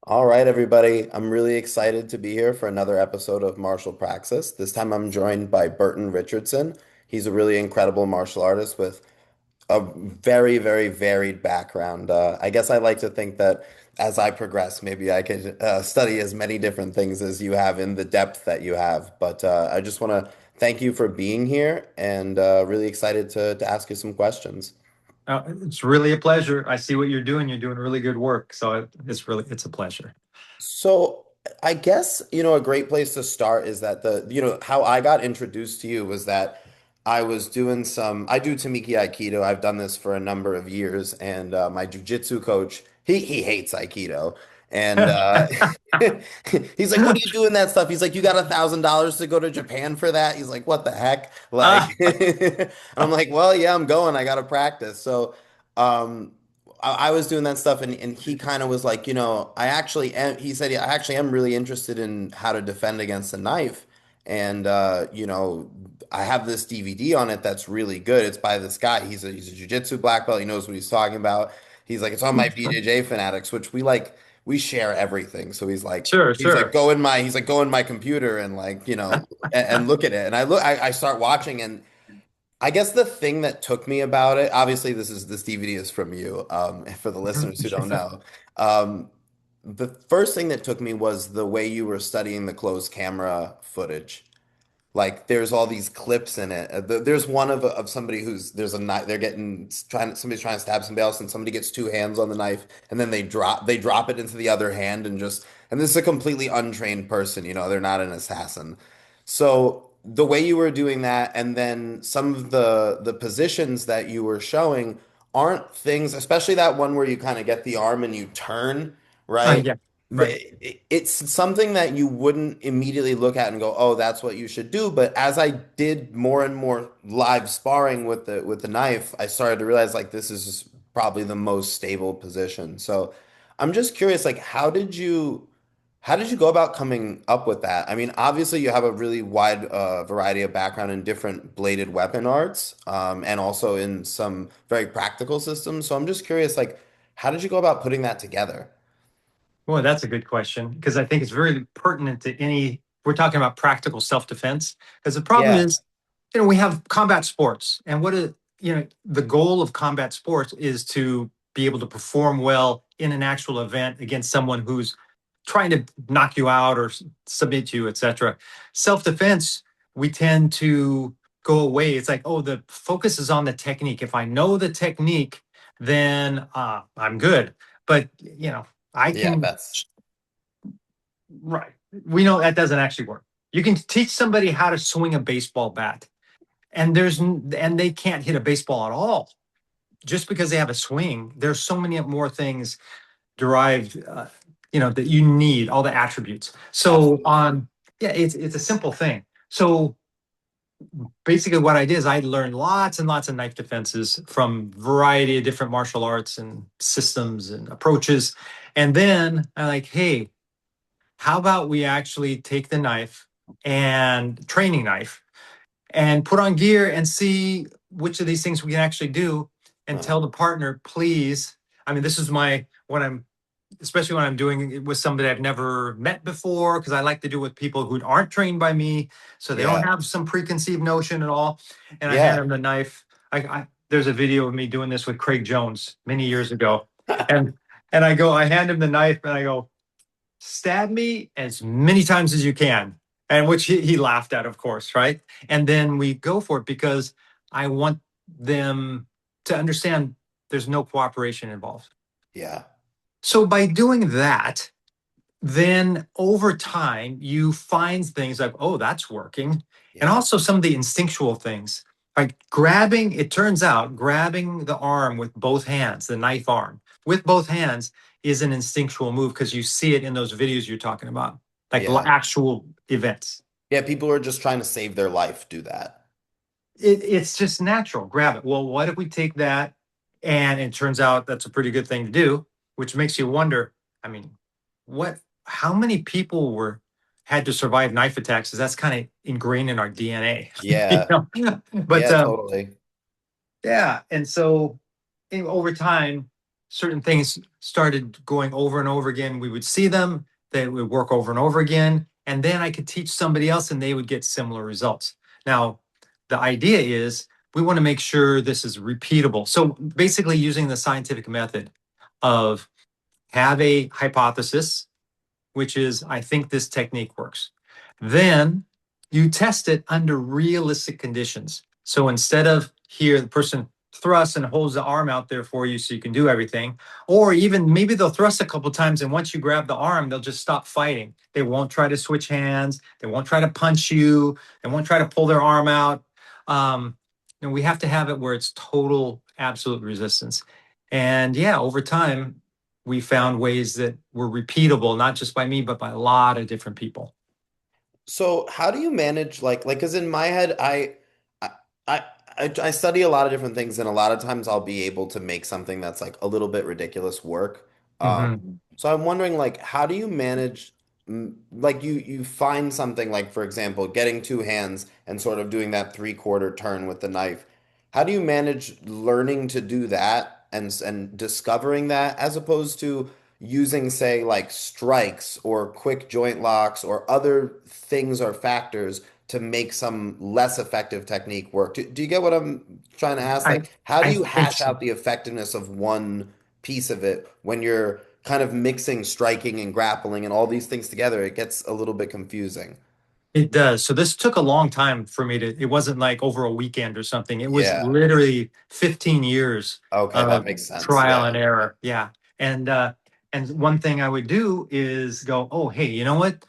All right, everybody. I'm really excited to be here for another episode of Martial Praxis. This time I'm joined by Burton Richardson. He's a really incredible martial artist with a very, very varied background. I guess I like to think that as I progress, maybe I could study as many different things as you have in the depth that you have. But I just want to thank you for being here and really excited to ask you some questions. It's really a pleasure. I see what you're doing. You're doing really good work. So it's a pleasure. So I guess, a great place to start is that how I got introduced to you was that I do Tamiki Aikido. I've done this for a number of years, and my jujitsu coach, he hates Aikido. And he's like, "What are you doing that stuff?" He's like, "You got $1,000 to go to Japan for that?" He's like, "What the heck?" Like, Ah, and I'm like, "Well, yeah, I'm going. I got to practice." So, um, I was doing that stuff, and he kind of was like, I actually am, he said, "Yeah, I actually am really interested in how to defend against a knife. And, I have this DVD on it that's really good. It's by this guy. He's a jiu-jitsu black belt. He knows what he's talking about. He's like, it's on my BJJ fanatics, which we share everything. So sure, he's like, sure. go in my computer and and look at it. And I start watching, and I guess the thing that took me about it, obviously this DVD is from you, for the listeners who don't know. Um, the first thing that took me was the way you were studying the closed camera footage. Like there's all these clips in it. There's one of somebody who's there's a knife. Somebody's trying to stab somebody else, and somebody gets two hands on the knife, and then they drop it into the other hand, and this is a completely untrained person. They're not an assassin. So the way you were doing that, and then some of the positions that you were showing aren't things, especially that one where you kind of get the arm and you turn, right? Yeah, right. It's something that you wouldn't immediately look at and go, "Oh, that's what you should do." But as I did more and more live sparring with the knife, I started to realize like this is probably the most stable position. So I'm just curious, like, how did you go about coming up with that? I mean, obviously you have a really wide variety of background in different bladed weapon arts, and also in some very practical systems. So I'm just curious, like, how did you go about putting that together? Well, that's a good question because I think it's very pertinent to any. We're talking about practical self-defense because the problem Yeah. is, we have combat sports, and the goal of combat sports is to be able to perform well in an actual event against someone who's trying to knock you out or submit you, etc. Self-defense, we tend to go away. It's like, oh, the focus is on the technique. If I know the technique, then I'm good. But I Yeah, can. that's Right. We know that doesn't actually work. You can teach somebody how to swing a baseball bat, and they can't hit a baseball at all just because they have a swing. There's so many more things derived, that you need all the attributes. So absolutely. on, yeah, it's a simple thing. So basically, what I did is I learned lots and lots of knife defenses from a variety of different martial arts and systems and approaches, and then I like, hey, how about we actually take the knife and training knife and put on gear and see which of these things we can actually do and Uh, tell the partner, please. I mean, this is my, when I'm, especially when I'm doing it with somebody I've never met before, because I like to do it with people who aren't trained by me. So they don't yeah. have some preconceived notion at all. And I hand Yeah. them the knife. There's a video of me doing this with Craig Jones many years ago. And, I hand him the knife and I go, stab me as many times as you can. And which he laughed at, of course, right? And then we go for it because I want them to understand there's no cooperation involved. Yeah. So by doing that, then over time, you find things like, oh, that's working. And Yeah. also some of the instinctual things, like grabbing, it turns out grabbing the arm with both hands, the knife arm with both hands is an instinctual move because you see it in those videos you're talking about, like Yeah. actual events. Yeah. People who are just trying to save their life do that. It's just natural. Grab it. Well, what if we take that and it turns out that's a pretty good thing to do, which makes you wonder, I mean, how many people had to survive knife attacks? Because that's kind of ingrained in our DNA, Yeah. But Yeah, totally. yeah. And so over time, certain things started going over and over again, we would see them, they would work over and over again, and then I could teach somebody else and they would get similar results. Now, the idea is we want to make sure this is repeatable. So basically using the scientific method of have a hypothesis, which is, I think this technique works. Then you test it under realistic conditions. So instead of here, the person thrusts and holds the arm out there for you so you can do everything, or even maybe they'll thrust a couple times and once you grab the arm, they'll just stop fighting. They won't try to switch hands. They won't try to punch you. They won't try to pull their arm out. And we have to have it where it's total, absolute resistance. And yeah, over time, we found ways that were repeatable, not just by me, but by a lot of different people. So how do you manage like because in my head I I I study a lot of different things and a lot of times I'll be able to make something that's like a little bit ridiculous work. Mhm. So I'm wondering like how do you manage like you find something like for example getting two hands and sort of doing that three-quarter turn with the knife. How do you manage learning to do that and discovering that as opposed to using, say, like strikes or quick joint locks or other things or factors to make some less effective technique work. Do you get what I'm trying to ask? I Like, how do I you think hash so. out the effectiveness of one piece of it when you're kind of mixing striking and grappling and all these things together? It gets a little bit confusing. It does. So this took a long time for me to, it wasn't like over a weekend or something. It was Yeah. literally 15 years Okay, that of makes sense. trial Yeah. and error. Yeah. And one thing I would do is go, oh, hey, you know what?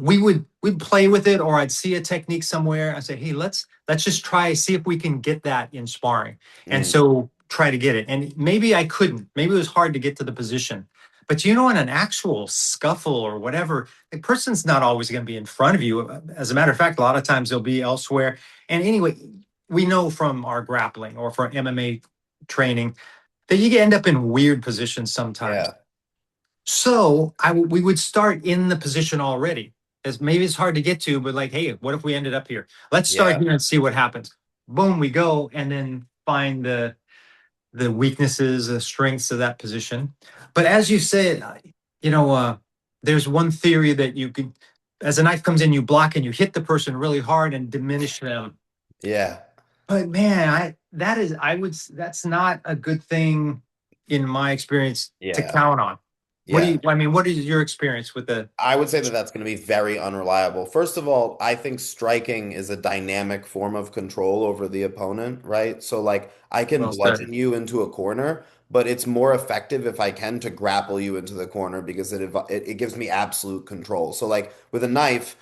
We'd play with it, or I'd see a technique somewhere. I say, hey, let's just try, see if we can get that in sparring. And Mm, so try to get it. And maybe I couldn't. Maybe it was hard to get to the position. But you know, in an actual scuffle or whatever, the person's not always going to be in front of you. As a matter of fact, a lot of times they'll be elsewhere. And anyway, we know from our grappling or from MMA training that you end up in weird positions sometimes. yeah. So we would start in the position already. As maybe it's hard to get to, but like, hey, what if we ended up here? Let's start Yeah. here and see what happens. Boom, we go, and then find the weaknesses, the strengths of that position. But as you said, you know, there's one theory that you could, as a knife comes in, you block and you hit the person really hard and diminish them. Yeah. But man, that's not a good thing in my experience to Yeah. count on. Yeah. What is your experience with the, I would say that that's going to be very unreliable. First of all, I think striking is a dynamic form of control over the opponent, right? So, like, I can well said. bludgeon you into a corner, but it's more effective if I can to grapple you into the corner because it gives me absolute control. So, like, with a knife,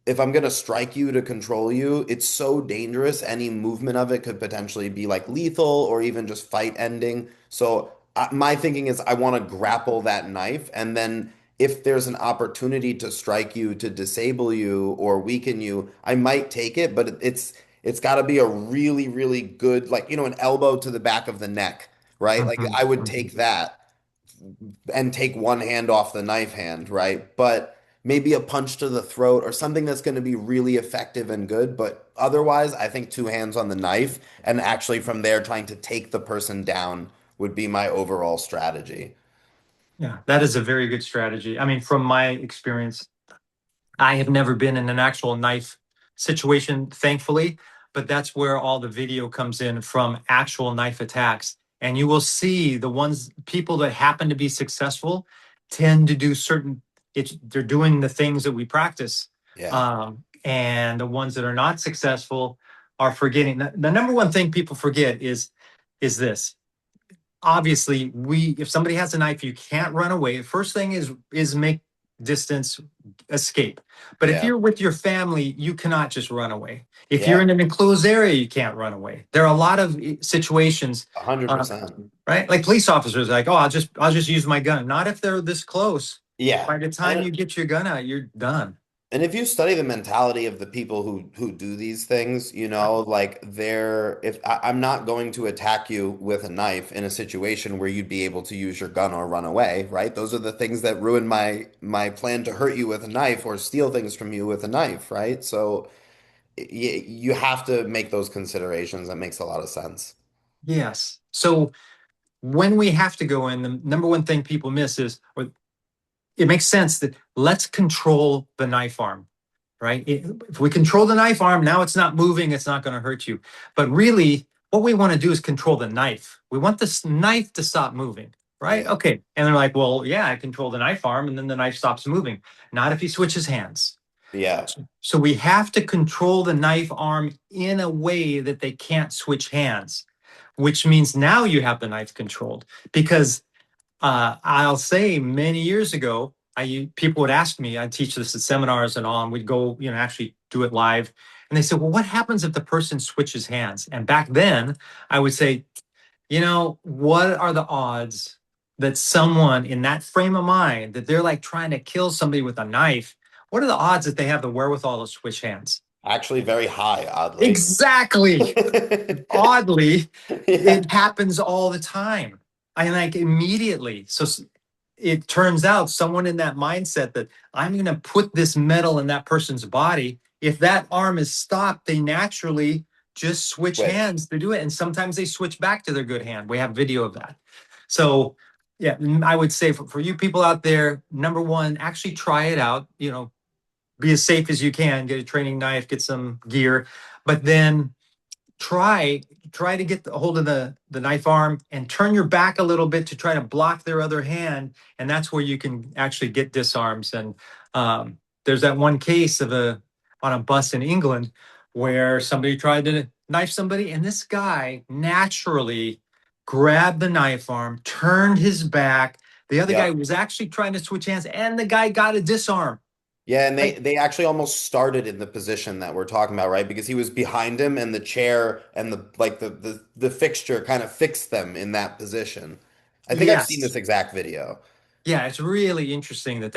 if I'm going to strike you to control you, it's so dangerous. Any movement of it could potentially be like lethal or even just fight ending. So my thinking is I want to grapple that knife. And then if there's an opportunity to strike you, to disable you or weaken you, I might take it, but it's got to be a really, really good, like, an elbow to the back of the neck, right? Like Mhm, I would mhm. take that and take one hand off the knife hand, right? But maybe a punch to the throat or something that's going to be really effective and good. But otherwise, I think two hands on the knife and actually from there trying to take the person down would be my overall strategy. Yeah, that is a very good strategy. I mean, from my experience, I have never been in an actual knife situation, thankfully, but that's where all the video comes in from actual knife attacks. And you will see the people that happen to be successful tend to do they're doing the things that we practice. Yeah. And the ones that are not successful are forgetting. The number one thing people forget is this. Obviously, if somebody has a knife, you can't run away. The first thing is make distance, escape. But if Yeah. you're with your family, you cannot just run away. If you're Yeah. in an enclosed area, you can't run away. There are a lot of situations, uh, 100%. right? Like police officers, like, oh, I'll just use my gun. Not if they're this close. Yeah. By the time And you get your gun out, you're done. And if you study the mentality of the people who do these things, like if I'm not going to attack you with a knife in a situation where you'd be able to use your gun or run away, right? Those are the things that ruin my plan to hurt you with a knife or steal things from you with a knife, right? So you have to make those considerations. That makes a lot of sense. Yes. So when we have to go in, the number one thing people miss is, or it makes sense that let's control the knife arm, right? If we control the knife arm, now it's not moving, it's not going to hurt you. But really, what we want to do is control the knife. We want this knife to stop moving, right? Yeah. Okay. And they're like, well, yeah, I control the knife arm, and then the knife stops moving. Not if he switches hands. Yeah. So we have to control the knife arm in a way that they can't switch hands, which means now you have the knife controlled. Because I'll say many years ago, people would ask me, I'd teach this at seminars and all, and we'd go, actually do it live. And they said, well, what happens if the person switches hands? And back then I would say, what are the odds that someone in that frame of mind, that they're like trying to kill somebody with a knife, what are the odds that they have the wherewithal to switch hands? Actually very high, oddly. Exactly. Oddly, Yeah. it happens all the time. I like immediately. So it turns out someone in that mindset that I'm going to put this metal in that person's body. If that arm is stopped, they naturally just switch Switch. hands to do it. And sometimes they switch back to their good hand. We have video of that. So, yeah, I would say for you people out there, number one, actually try it out. Be as safe as you can, get a training knife, get some gear, but then try to get a hold of the knife arm and turn your back a little bit to try to block their other hand, and that's where you can actually get disarms. And there's that one case on a bus in England where somebody tried to knife somebody, and this guy naturally grabbed the knife arm, turned his back. The other guy Yep. was actually trying to switch hands, and the guy got a disarm. Yeah, and they Like, they actually almost started in the position that we're talking about, right? Because he was behind him and the chair and the fixture kind of fixed them in that position. I think I've seen yes. this exact video. Yeah, it's really interesting that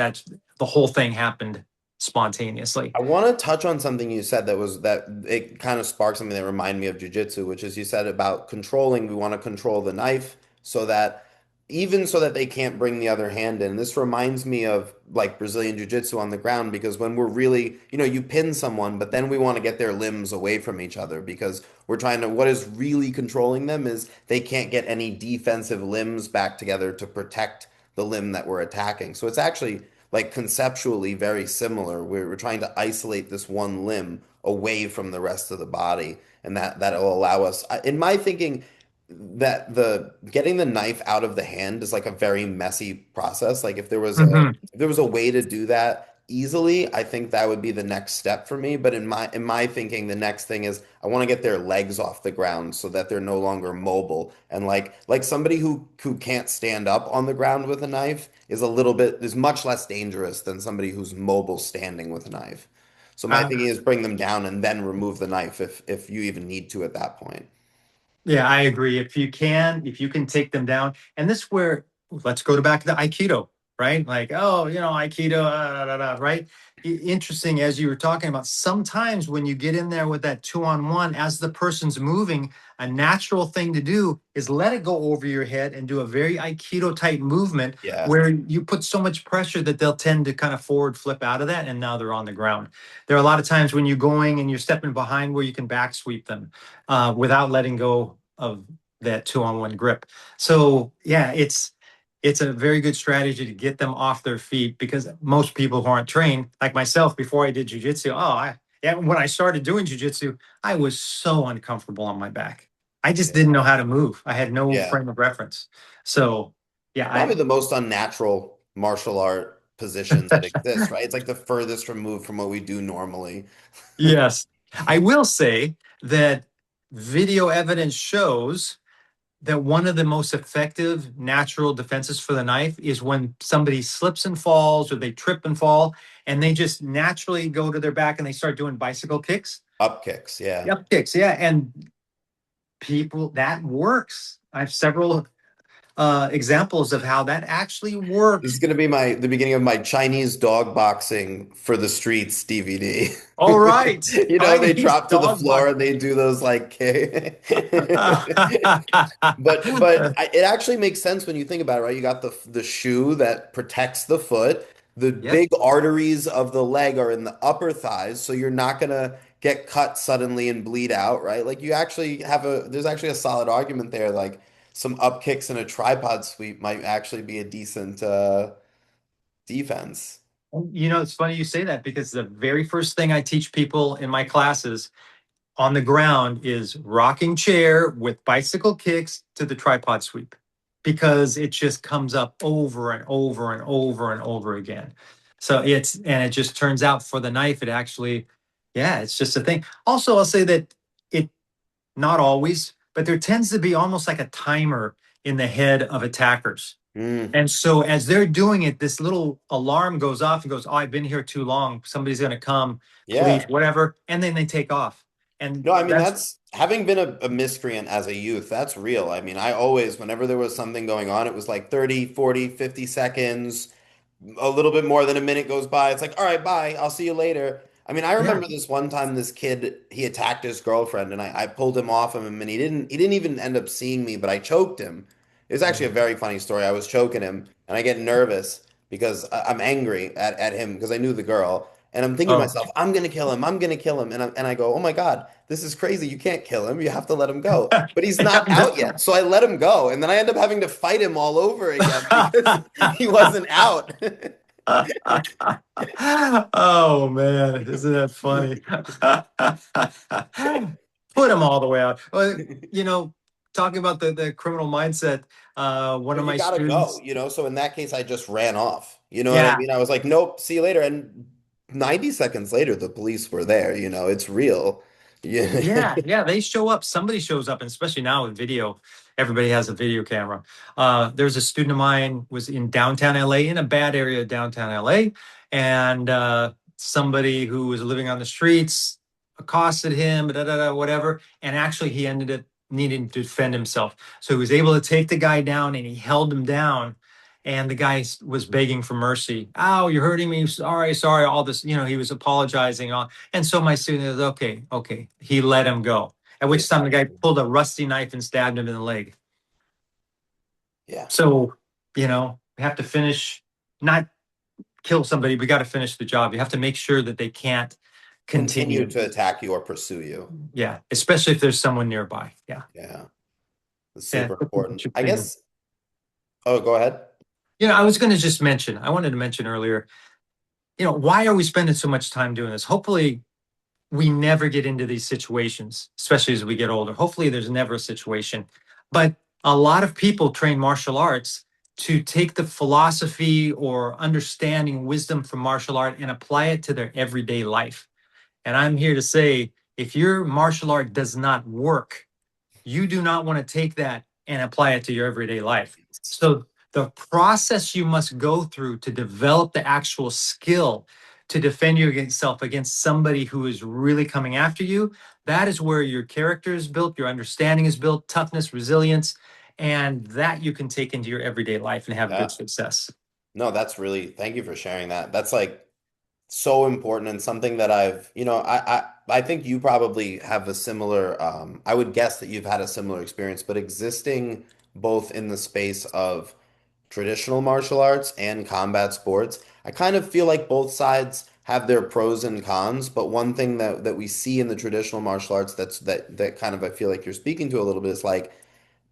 the whole thing happened spontaneously. I want to touch on something you said that it kind of sparked something that reminded me of jujitsu, which is you said about controlling. We want to control the knife so that even so that they can't bring the other hand in. This reminds me of like Brazilian jiu-jitsu on the ground because when we're really, you pin someone, but then we want to get their limbs away from each other because we're trying to, what is really controlling them is they can't get any defensive limbs back together to protect the limb that we're attacking. So it's actually like conceptually very similar. We're trying to isolate this one limb away from the rest of the body, and that'll allow us, in my thinking, that the getting the knife out of the hand is like a very messy process. Like Hmm. if there was a way to do that easily, I think that would be the next step for me. But in my thinking, the next thing is I want to get their legs off the ground so that they're no longer mobile. And like somebody who can't stand up on the ground with a knife is much less dangerous than somebody who's mobile standing with a knife. So my Uh, thinking is bring them down and then remove the knife if you even need to at that point. yeah, I agree. If you can take them down, and this where let's go to back to the Aikido, right? Like, oh, Aikido, right? Interesting, as you were talking about. Sometimes when you get in there with that 2-on-1, as the person's moving, a natural thing to do is let it go over your head and do a very Aikido type movement Yeah. where you put so much pressure that they'll tend to kind of forward flip out of that, and now they're on the ground. There are a lot of times when you're going and you're stepping behind where you can back sweep them without letting go of that 2-on-1 grip. So yeah, it's a very good strategy to get them off their feet because most people who aren't trained, like myself, before I did jujitsu, when I started doing jujitsu, I was so uncomfortable on my back. I just didn't Yeah. know how to move. I had no Yeah. frame of reference. So yeah, Probably the most unnatural martial art positions that exist, right? It's like the furthest removed from what we do normally. yes, I will say that video evidence shows that one of the most effective natural defenses for the knife is when somebody slips and falls or they trip and fall and they just naturally go to their back and they start doing bicycle kicks. Up kicks, yeah. Yep, kicks, yeah. And people, that works. I have several examples of how that actually This is works. going to be the beginning of my Chinese dog boxing for the streets DVD. All right. They Chinese drop to the dog floor and boxing. they do those like it actually makes sense when you think about it, right? You got the shoe that protects the foot. The Yep. big arteries of the leg are in the upper thighs, so you're not gonna get cut suddenly and bleed out, right? Like you actually there's actually a solid argument there. Like some up kicks and a tripod sweep might actually be a decent defense. It's funny you say that because the very first thing I teach people in my classes on the ground is rocking chair with bicycle kicks to the tripod sweep because it just comes up over and over and over and over again. So and it just turns out for the knife, it actually, yeah, it's just a thing. Also, I'll say that it, not always, but there tends to be almost like a timer in the head of attackers. Mm, And so as they're doing it, this little alarm goes off and goes, "Oh, I've been here too long. Somebody's going to come, please, yeah. whatever." And then they take off. And No, I mean, that's, that's having been a miscreant as a youth, that's real. I mean, I always, whenever there was something going on, it was like 30, 40, 50 seconds, a little bit more than a minute goes by. It's like, all right, bye. I'll see you later. I mean, I yeah. remember this one time this kid, he attacked his girlfriend and I pulled him off of him and he didn't even end up seeing me, but I choked him. It was actually a very funny story. I was choking him and I get nervous because I'm angry at him because I knew the girl. And I'm thinking to Oh, myself, I'm gonna kill him. I'm gonna kill him. And I go, oh my God, this is crazy. You can't kill him. You have to let him go. But he's not out yet. So I let him go. And then I end up having to fight him all over again because he wasn't out. oh man, isn't that funny? Put them all the way out. Well, you know, talking about the criminal mindset, one But of you my gotta go, students, So in that case, I just ran off. You know what I yeah, mean? I was like, nope, see you later. And 90 seconds later, the police were there. It's real. Yeah. yeah, they show up. Somebody shows up, and especially now with video, everybody has a video camera. There's a student of mine was in downtown LA, in a bad area of downtown LA, and somebody who was living on the streets accosted him, whatever, and actually he ended up needing to defend himself. So he was able to take the guy down, and he held him down. And the guy was begging for mercy. "Oh, you're hurting me. Sorry, sorry." All this, he was apologizing. And so my student was, okay, okay. He let him go. At which time the guy pulled a rusty knife and stabbed him in the leg. Yeah. So, we have to finish, not kill somebody. We got to finish the job. You have to make sure that they can't Continue continue. to attack you or pursue you. Yeah. Especially if there's someone nearby. Yeah. Yeah. It's Yeah. super What's important. your I opinion? guess, oh, go ahead. I was going to just mention, I wanted to mention earlier, why are we spending so much time doing this? Hopefully, we never get into these situations, especially as we get older. Hopefully, there's never a situation. But a lot of people train martial arts to take the philosophy or understanding wisdom from martial art and apply it to their everyday life. And I'm here to say, if your martial art does not work, you do not want to take that and apply it to your everyday life. So the process you must go through to develop the actual skill to defend yourself against somebody who is really coming after you, that is where your character is built, your understanding is built, toughness, resilience, and that you can take into your everyday life and have good Yeah. success. No, that's really, thank you for sharing that. That's like so important and something that I think you probably have a similar, I would guess that you've had a similar experience, but existing both in the space of traditional martial arts and combat sports, I kind of feel like both sides have their pros and cons, but one thing that we see in the traditional martial arts that kind of I feel like you're speaking to a little bit is like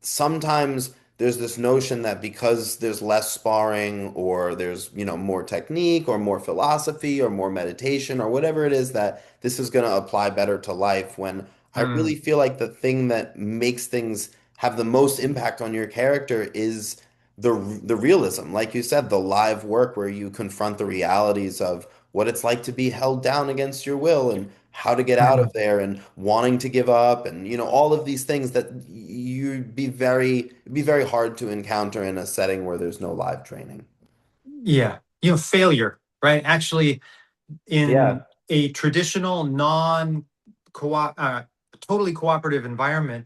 sometimes there's this notion that because there's less sparring or there's, more technique or more philosophy or more meditation or whatever it is that this is going to apply better to life when I Mm, really feel like the thing that makes things have the most impact on your character is the realism. Like you said, the live work where you confront the realities of what it's like to be held down against your will and how to get out of mm. there and wanting to give up and all of these things that it'd be very hard to encounter in a setting where there's no live training. Yeah. Failure, right? Actually, Yeah. in a traditional totally cooperative environment,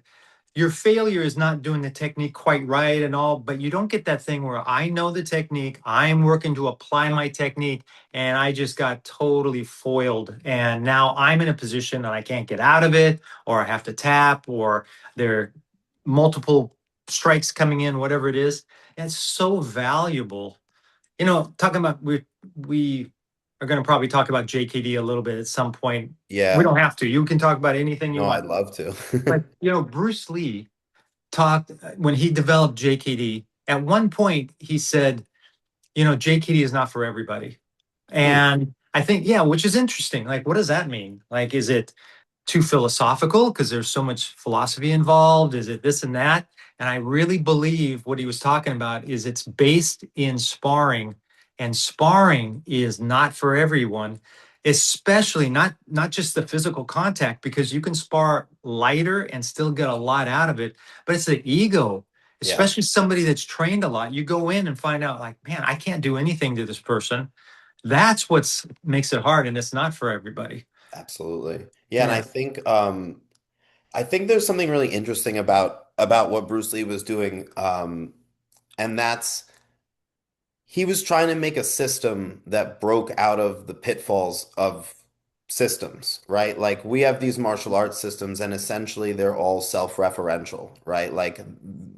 your failure is not doing the technique quite right and all, but you don't get that thing where I know the technique, I'm working to apply my technique, and I just got totally foiled. And now I'm in a position that I can't get out of it, or I have to tap, or there are multiple strikes coming in, whatever it is. And it's so valuable. Talking about we are going to probably talk about JKD a little bit at some point. We Yeah. don't have to. You can talk about anything you No, want. I'd love But to. Bruce Lee talked when he developed JKD. At one point, he said, JKD is not for everybody. Hmm. And I think, yeah, which is interesting. Like, what does that mean? Like, is it too philosophical because there's so much philosophy involved? Is it this and that? And I really believe what he was talking about is it's based in sparring, and sparring is not for everyone, especially not just the physical contact, because you can spar lighter and still get a lot out of it, but it's the ego, Yeah, especially somebody that's trained a lot. You go in and find out, like, man, I can't do anything to this person. That's what makes it hard, and it's not for everybody. absolutely. Yeah, and Yeah. I think there's something really interesting about what Bruce Lee was doing, and that's he was trying to make a system that broke out of the pitfalls of systems, right? Like we have these martial arts systems and essentially they're all self-referential, right? Like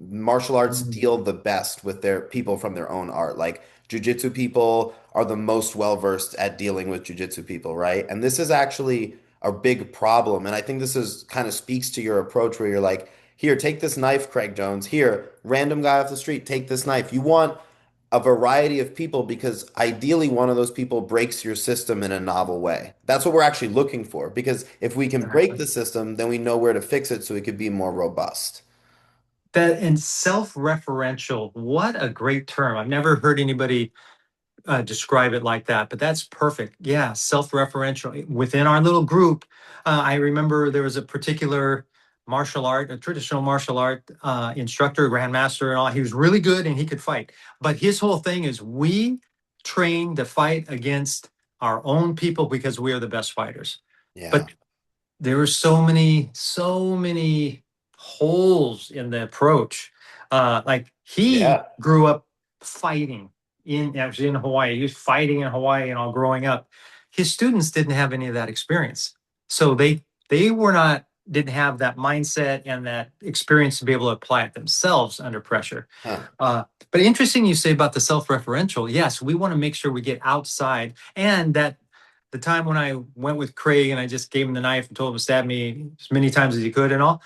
martial arts Mm. deal the best with their people from their own art. Like jujitsu people are the most well-versed at dealing with jujitsu people, right? And this is actually a big problem. And I think this is kind of speaks to your approach where you're like, here, take this knife, Craig Jones. Here, random guy off the street, take this knife. You want a variety of people because ideally one of those people breaks your system in a novel way. That's what we're actually looking for because if we can break Exactly. the system, then we know where to fix it so it could be more robust. That and self-referential, what a great term. I've never heard anybody describe it like that, but that's perfect. Yeah, self-referential within our little group. I remember there was a particular a traditional martial art instructor, grandmaster, and all. He was really good and he could fight. But his whole thing is we train to fight against our own people because we are the best fighters. Yeah. But there were so many holes in the approach. Like he Yeah. grew up fighting actually in Hawaii. He was fighting in Hawaii and all growing up. His students didn't have any of that experience, so they were not didn't have that mindset and that experience to be able to apply it themselves under pressure. Huh. But interesting you say about the self-referential. Yes, we want to make sure we get outside, and that the time when I went with Craig and I just gave him the knife and told him to stab me as many times as he could and all,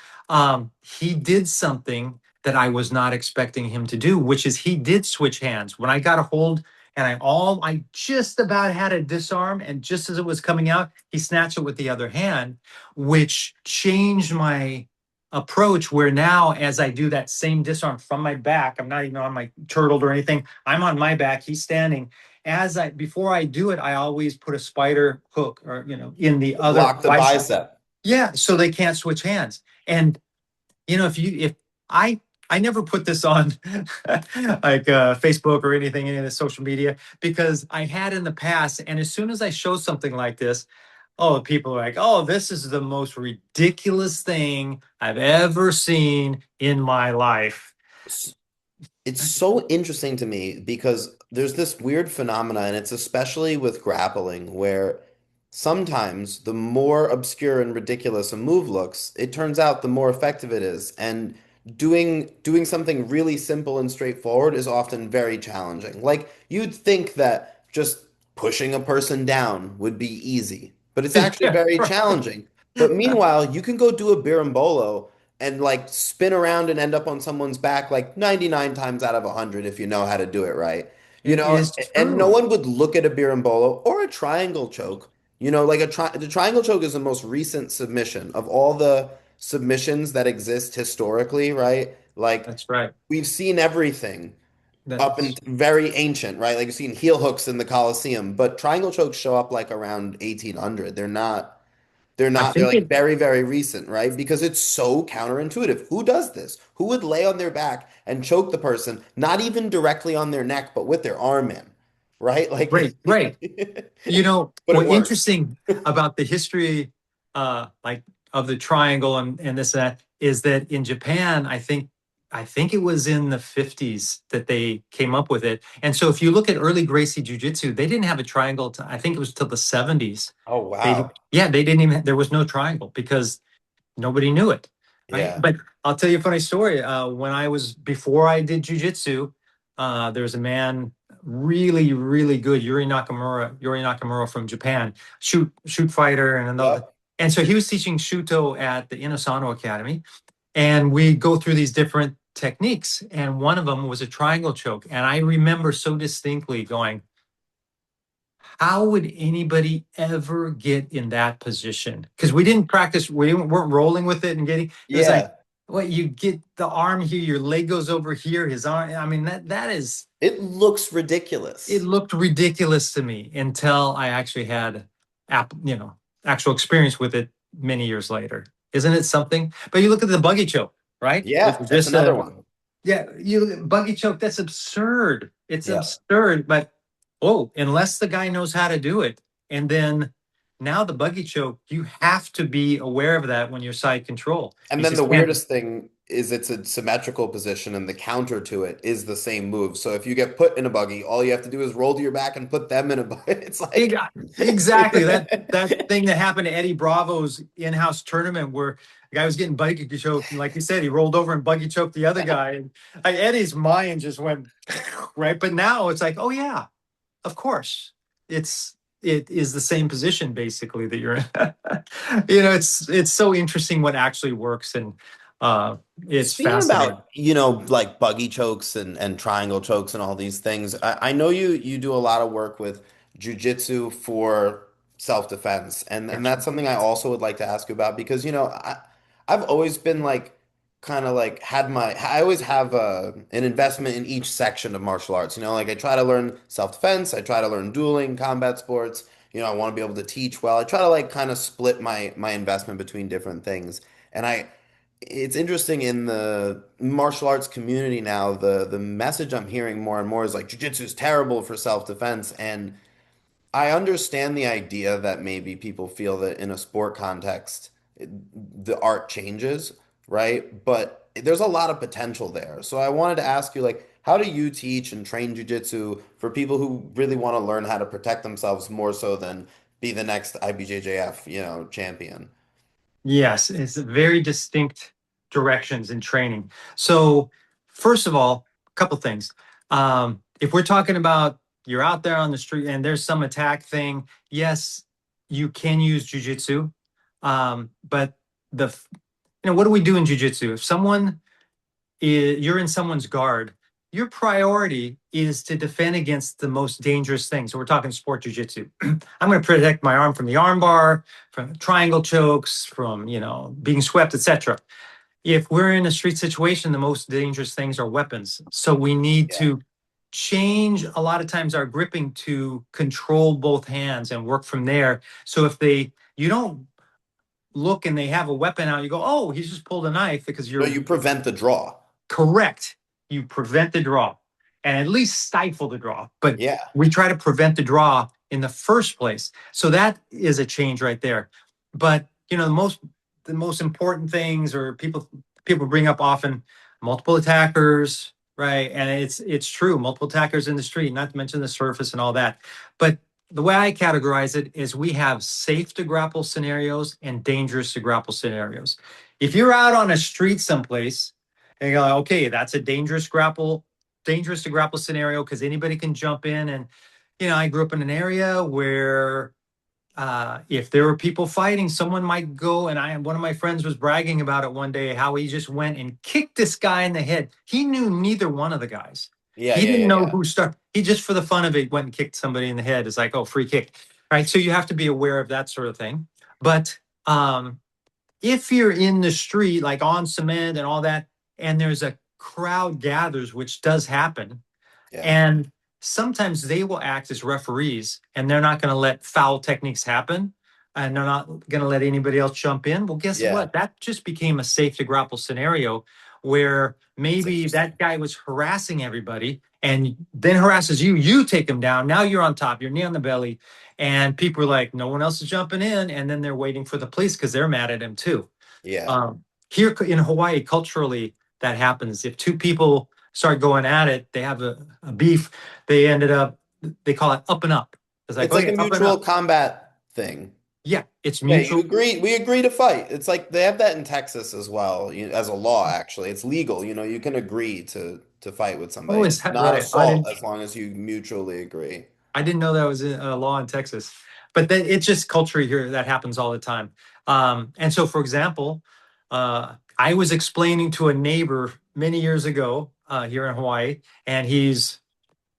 he did something that I was not expecting him to do, which is he did switch hands. When I got a hold and I just about had a disarm, and just as it was coming out, he snatched it with the other hand, which changed my approach. Where now, as I do that same disarm from my back, I'm not even on my turtled or anything. I'm on my back. He's standing. Before I do it, I always put a spider hook or in the other Lock the bicep. bicep. Yeah, so they can't switch hands. And if I I never put this on like Facebook or anything, any of the social media, because I had in the past, and as soon as I show something like this, oh, people are like, oh, this is the most ridiculous thing I've ever seen in my life. It's so interesting to me because there's this weird phenomena, and it's especially with grappling, where sometimes the more obscure and ridiculous a move looks, it turns out the more effective it is. And doing something really simple and straightforward is often very challenging. Like you'd think that just pushing a person down would be easy, but it's actually Yeah, very right. challenging. But meanwhile, you can go do a berimbolo and like spin around and end up on someone's back like 99 times out of 100 if you know how to do it right. You It know, is and no true. one would look at a berimbolo or a triangle choke. You know, like the triangle choke is the most recent submission of all the submissions that exist historically, right? Like That's right. we've seen everything up and That's very ancient, right? Like you've seen heel hooks in the Colosseum, but triangle chokes show up like around 1800. I They're think like it very, very recent, right? Because it's so counterintuitive. Who does this? Who would lay on their back and choke the person, not even directly on their neck, but with their arm in, right? Like, Right. but it What works. interesting about the history, like of the triangle and this and that, is that in Japan, I think it was in the 50s that they came up with it. And so if you look at early Gracie Jiu-Jitsu, they didn't have a triangle. I think it was till the 70s. Oh, wow. They didn't even, there was no triangle because nobody knew it, right? Yeah. But I'll tell you a funny story. Before I did jujitsu, there was a man really, really good, Yuri Nakamura from Japan, shoot fighter, Yep. and so he was teaching Shuto at the Inosanto Academy. And we go through these different techniques. And one of them was a triangle choke. And I remember so distinctly going, how would anybody ever get in that position? Because we didn't practice, we weren't rolling with it and getting, it was like, Yeah. well, you get the arm here, your leg goes over here, his arm. I mean, that is, It looks it ridiculous. looked ridiculous to me until I actually had, actual experience with it many years later. Isn't it something? But you look at the buggy choke, right? Which Yeah, is that's just another a, one. yeah, you buggy choke. That's absurd. It's Yeah. absurd. But unless the guy knows how to do it, and then now the buggy choke, you have to be aware of that when you're side control. And You then the just can't. weirdest thing is it's a symmetrical position and the counter to it is the same move. So if you get put in a buggy, all you have to do is roll to your back and put them in a buggy. It's like Exactly that thing that happened to Eddie Bravo's in-house tournament where the guy was getting buggy choked, and like you said, he rolled over and buggy choked the other guy, and like, Eddie's mind just went right. But now it's like, oh yeah, of course, it is the same position basically that you're in. It's so interesting what actually works, and uh, it's Speaking fascinating. about, like buggy chokes and triangle chokes and all these things, I know you do a lot of work with jujitsu for self-defense. And that's something I also would like to ask you about because, I've always been like kind of like I always have an investment in each section of martial arts. Like I try to learn self-defense, I try to learn dueling, combat sports. I want to be able to teach well. I try to like kind of split my investment between different things. And it's interesting in the martial arts community now, the message I'm hearing more and more is like jujitsu is terrible for self-defense. And I understand the idea that maybe people feel that in a sport context, the art changes, right? But there's a lot of potential there. So I wanted to ask you, like, how do you teach and train jujitsu for people who really want to learn how to protect themselves more so than be the next IBJJF, champion? Yes, it's very distinct directions in training. So, first of all, a couple things. If we're talking about you're out there on the street and there's some attack thing, yes, you can use jujitsu. But the, what do we do in jujitsu? If you're in someone's guard, your priority is to defend against the most dangerous things. So we're talking sport jujitsu. I'm going to protect my arm from the armbar, from triangle chokes, from being swept, etc. If we're in a street situation, the most dangerous things are weapons. So we need Yeah. to change a lot of times our gripping to control both hands and work from there. So if you don't look and they have a weapon out, you go, oh, he's just pulled a knife because No, you're you prevent the draw. correct. You prevent the draw and at least stifle the draw. But Yeah. we try to prevent the draw in the first place. So that is a change right there. But the most important things, or people bring up often, multiple attackers, right? And it's true, multiple attackers in the street, not to mention the surface and all that. But the way I categorize it is we have safe to grapple scenarios and dangerous to grapple scenarios. If you're out on a street someplace and you're like, okay, that's a dangerous to grapple scenario because anybody can jump in. And, I grew up in an area where if there were people fighting, someone might go. And one of my friends was bragging about it one day, how he just went and kicked this guy in the head. He knew neither one of the guys. Yeah, He yeah, didn't yeah, know yeah. who started. He just, for the fun of it, went and kicked somebody in the head. It's like, oh, free kick. Right. So you have to be aware of that sort of thing. But if you're in the street, like on cement and all that, and there's a crowd gathers, which does happen, Yeah. and sometimes they will act as referees and they're not going to let foul techniques happen and they're not going to let anybody else jump in. Well, guess Yeah. what? That just became a safe to grapple scenario where It's maybe interesting. that guy was harassing everybody and then harasses you. You take him down. Now you're on top, you're knee on the belly. And people are like, no one else is jumping in. And then they're waiting for the police because they're mad at him too. Yeah. Here in Hawaii, culturally, that happens. If two people start going at it, they have a beef, they call it up and up. It's like, It's oh like yeah, a up and mutual up. combat thing. Yeah, it's Yeah, you mutual. agree. We agree to fight. It's like they have that in Texas as well, as a law, actually. It's legal. You can agree to fight with Oh, somebody. is It's that not right? assault as long as you mutually agree. I didn't know that was a law in Texas, but then it's just culture here that happens all the time. And so, for example, I was explaining to a neighbor many years ago here in Hawaii, and he's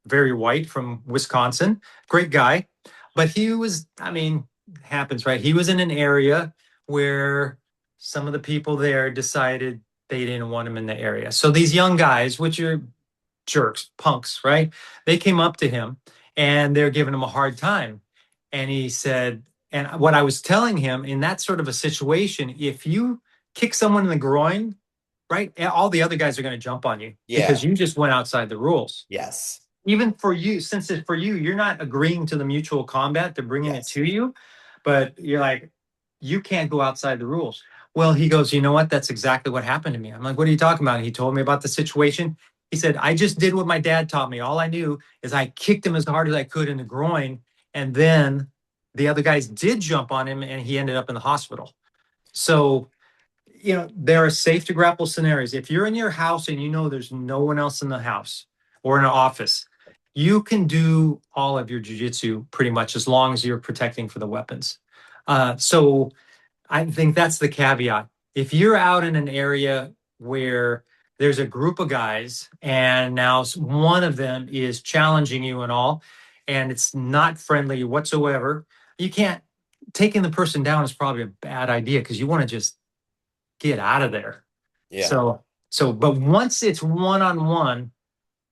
very white from Wisconsin, great guy. But he was, I mean, happens, right? He was in an area where some of the people there decided they didn't want him in the area. So these young guys, which are jerks, punks, right? They came up to him and they're giving him a hard time. And he said, and what I was telling him in that sort of a situation, if you kick someone in the groin, right, all the other guys are going to jump on you Yeah. because you just went outside the rules. Yes. Even for you, since it's for you, you're not agreeing to the mutual combat, they're bringing it Yes. to you, but you're like, you can't go outside the rules. Well, he goes, you know what? That's exactly what happened to me. I'm like, what are you talking about? He told me about the situation. He said, I just did what my dad taught me. All I knew is I kicked him as hard as I could in the groin. And then the other guys did jump on him and he ended up in the hospital. So, there are safe to grapple scenarios. If you're in your house and you know there's no one else in the house or in an office, you can do all of your jujitsu pretty much as long as you're protecting for the weapons. So I think that's the caveat. If you're out in an area where there's a group of guys and now one of them is challenging you and all, and it's not friendly whatsoever, you can't. Taking the person down is probably a bad idea because you want to just get out of there. Yeah. But once it's one on one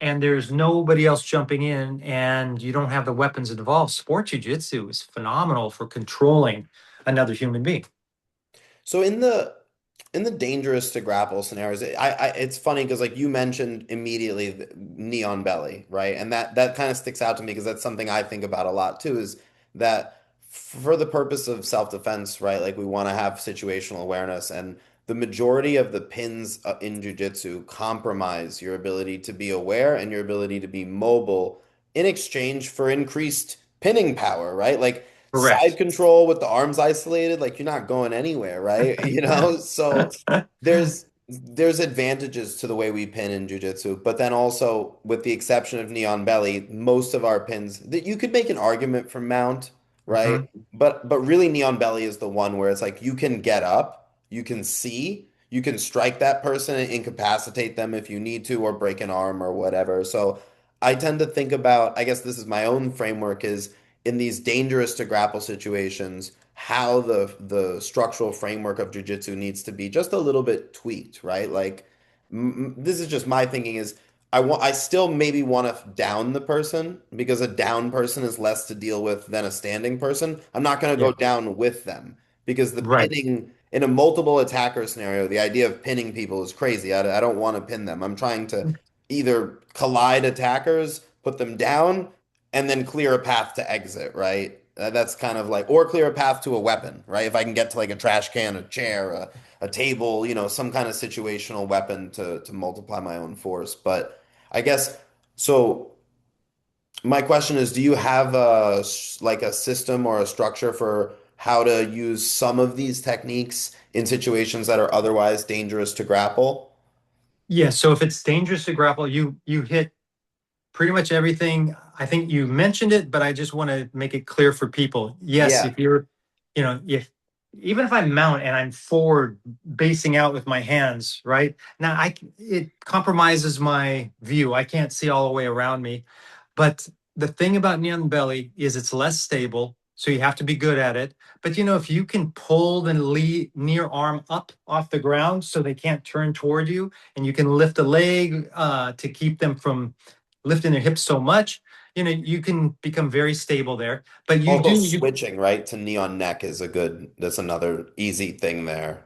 and there's nobody else jumping in and you don't have the weapons involved, sport jujitsu is phenomenal for controlling another human being. So in the dangerous to grapple scenarios, it's funny because like you mentioned immediately the knee on belly, right? And that kind of sticks out to me because that's something I think about a lot too, is that for the purpose of self-defense, right? Like we want to have situational awareness, and the majority of the pins in jiu-jitsu compromise your ability to be aware and your ability to be mobile in exchange for increased pinning power, right? Like side Correct. control with the arms isolated, like you're not going anywhere, right? So there's advantages to the way we pin in jiu-jitsu, but then also with the exception of knee on belly, most of our pins that you could make an argument for mount, right? Mhm. But really knee on belly is the one where it's like you can get up, you can see, you can strike that person and incapacitate them if you need to, or break an arm or whatever. So I tend to think about, I guess this is my own framework, is in these dangerous to grapple situations, how the structural framework of jujitsu needs to be just a little bit tweaked, right? Like this is just my thinking, is I still maybe want to down the person because a down person is less to deal with than a standing person. I'm not going to Yeah. go down with them because the Right. pinning in a multiple attacker scenario, the idea of pinning people is crazy. I don't want to pin them. I'm trying to either collide attackers, put them down, and then clear a path to exit, right? That's kind of like, or clear a path to a weapon, right? If I can get to like a trash can, a chair, a table, some kind of situational weapon to multiply my own force. But I guess so. My question is, do you have like a system or a structure for how to use some of these techniques in situations that are otherwise dangerous to grapple? Yeah. So if it's dangerous to grapple, you hit pretty much everything. I think you mentioned it, but I just want to make it clear for people. Yes, Yeah, if you're, if even if I mount and I'm forward basing out with my hands, right? Now it compromises my view. I can't see all the way around me. But the thing about knee on belly is it's less stable, so you have to be good at it. But if you can pull the near arm up off the ground so they can't turn toward you, and you can lift a leg to keep them from lifting their hips so much, you can become very stable there. But also you switching, right, to knee on neck is that's another easy thing there.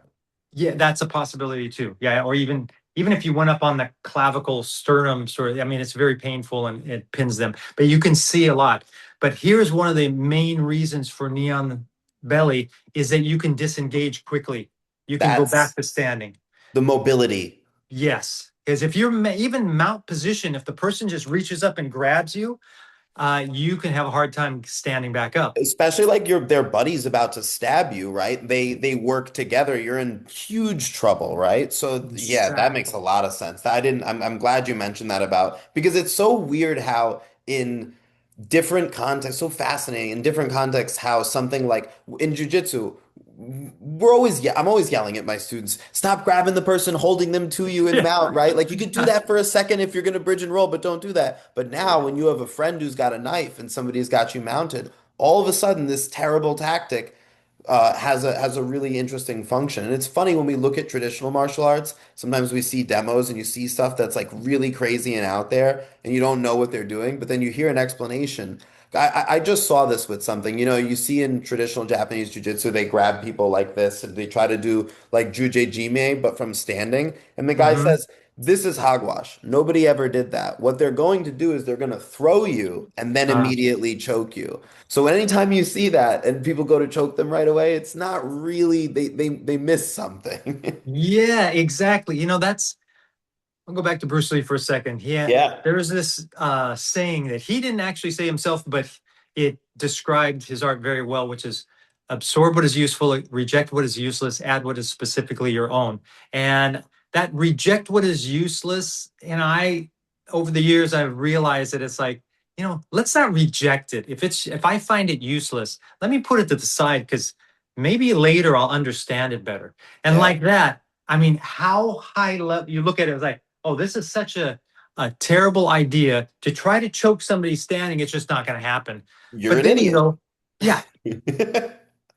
yeah, that's a possibility too. Yeah, or even if you went up on the clavicle sternum sort of, I mean, it's very painful and it pins them, but you can see a lot. But here's one of the main reasons for knee on belly is that you can disengage quickly. You can go back That's to standing. the mobility. Yes, because if you're even mount position, if the person just reaches up and grabs you, you can have a hard time standing back up. Especially like their buddy's about to stab you, right? They work together. You're in huge trouble, right? So yeah, that makes a Exactly. lot of sense. I'm glad you mentioned that about, because it's so weird how in different contexts, so fascinating in different contexts, how something like in jujitsu, I'm always yelling at my students, stop grabbing the person, holding them to you and Yeah. mount, right? Like you could do that for a second if you're going to bridge and roll, but don't do that. But now when you have a friend who's got a knife and somebody's got you mounted, all of a sudden this terrible tactic has a really interesting function. And it's funny when we look at traditional martial arts, sometimes we see demos and you see stuff that's like really crazy and out there and you don't know what they're doing, but then you hear an explanation. I just saw this with something. You know, you see in traditional Japanese jiu-jitsu, they grab people like this and they try to do like jujejime, but from standing. And the guy Hmm. says, this is hogwash. Nobody ever did that. What they're going to do is they're going to throw you and then immediately choke you. So anytime you see that and people go to choke them right away, it's not really they miss something. Yeah, exactly. I'll go back to Bruce Lee for a second. Yeah. There was this saying that he didn't actually say himself, but it described his art very well, which is absorb what is useful, reject what is useless, add what is specifically your own. And that reject what is useless, over the years, I've realized that it's like, let's not reject it. If I find it useless, let me put it to the side because maybe later I'll understand it better. And Yeah. like that, I mean, how high level you look at it, it's like, oh, this is such a terrible idea to try to choke somebody standing. It's just not going to happen. You're But an then you idiot. go, yeah.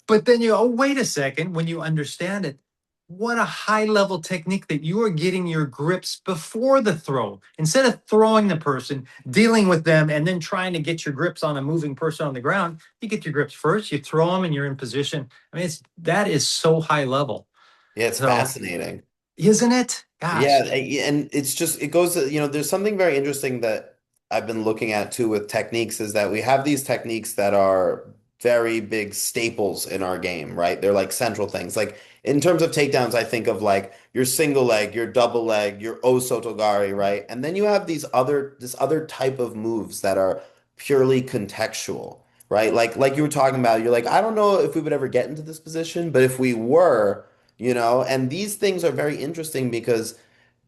But then you, oh, wait a second. When you understand it, what a high level technique that you are getting your grips before the throw. Instead of throwing the person, dealing with them, and then trying to get your grips on a moving person on the ground, you get your grips first, you throw them, and you're in position. I mean, that is so high level. Yeah, it's So, fascinating. isn't it? Yeah, Gosh. and it's just it goes to, there's something very interesting that I've been looking at too with techniques is that we have these techniques that are very big staples in our game, right? They're like central things. Like in terms of takedowns, I think of like your single leg, your double leg, your osotogari, right? And then you have this other type of moves that are purely contextual, right? Like you were talking about, you're like, I don't know if we would ever get into this position, but if we were, and these things are very interesting because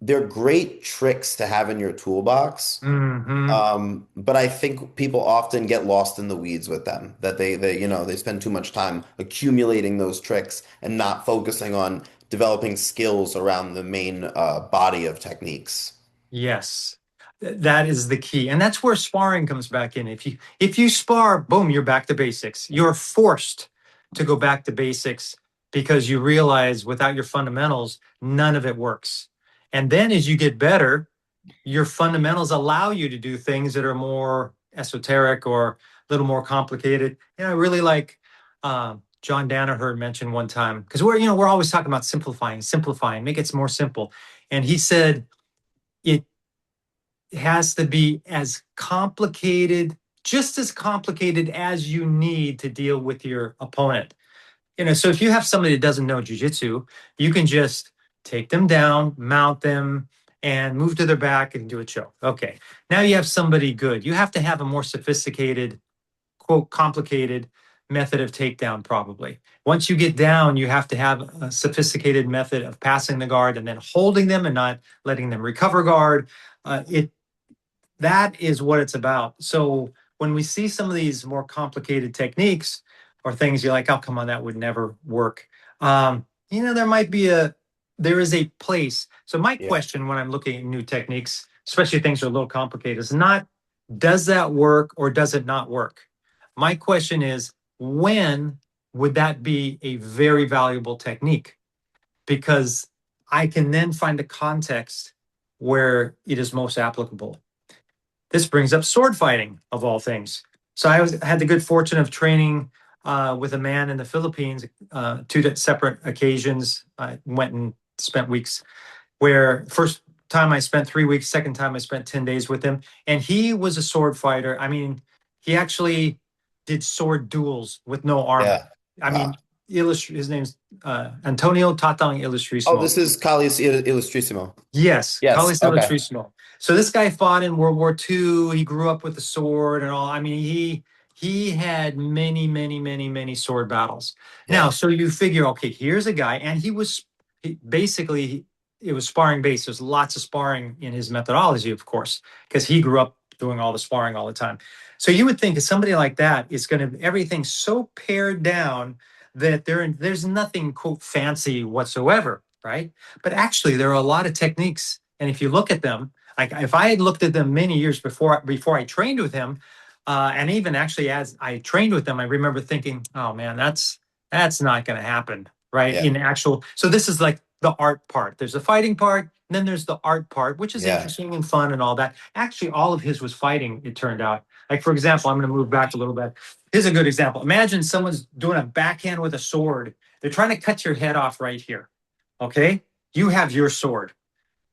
they're great tricks to have in your toolbox. Hmm. But I think people often get lost in the weeds with them, that they spend too much time accumulating those tricks and not focusing on developing skills around the main body of techniques. Yes. That is the key. And that's where sparring comes back in. If you spar, boom, you're back to basics. You're forced to go back to basics because you realize without your fundamentals, none of it works. And then as you get better, your fundamentals allow you to do things that are more esoteric or a little more complicated. I really like John Danaher mentioned one time because we're always talking about simplifying, make it more simple. And he said it has to be as complicated, just as complicated as you need to deal with your opponent. So if you have somebody that doesn't know jujitsu, you can just take them down, mount them, and move to their back and do a choke. Okay. Now you have somebody good. You have to have a more sophisticated, quote, complicated method of takedown, probably. Once you get down, you have to have a sophisticated method of passing the guard and then holding them and not letting them recover guard. It That is what it's about. So when we see some of these more complicated techniques or things you're like, oh, come on, that would never work. There is a place. So my Yeah. question when I'm looking at new techniques, especially things that are a little complicated, is not does that work or does it not work? My question is when would that be a very valuable technique? Because I can then find a context where it is most applicable. This brings up sword fighting, of all things. So had the good fortune of training with a man in the Philippines, two separate occasions. I went and spent weeks where first time I spent 3 weeks, second time I spent 10 days with him. And he was a sword fighter. I mean, he actually did sword duels with no armor. Yeah. I Wow. mean, his name's Antonio Tatang Oh, Illustrisimo. this is Calis Illustrissimo. Yes, Yes. Carlos Okay. Illustrisimo. So this guy fought in World War II. He grew up with the sword and all. I mean, he had many, many, many, many sword battles. Now, Yeah. so you figure, okay, here's a guy, and basically it was sparring based. There's lots of sparring in his methodology, of course, because he grew up doing all the sparring all the time. So you would think that somebody like that is going to everything so pared down that there's nothing quote fancy whatsoever, right? But actually, there are a lot of techniques, and if you look at them, like if I had looked at them many years before I trained with him, and even actually as I trained with them, I remember thinking, oh man, that's not going to happen, right? Yeah. In actual, so this is like the art part. There's the fighting part, and then there's the art part, which is Yeah. interesting and fun and all that. Actually, all of his was fighting, it turned out. Like, for example, I'm going to move back a little bit. Here's a good example. Imagine someone's doing a backhand with a sword. They're trying to cut your head off right here. Okay? You have your sword.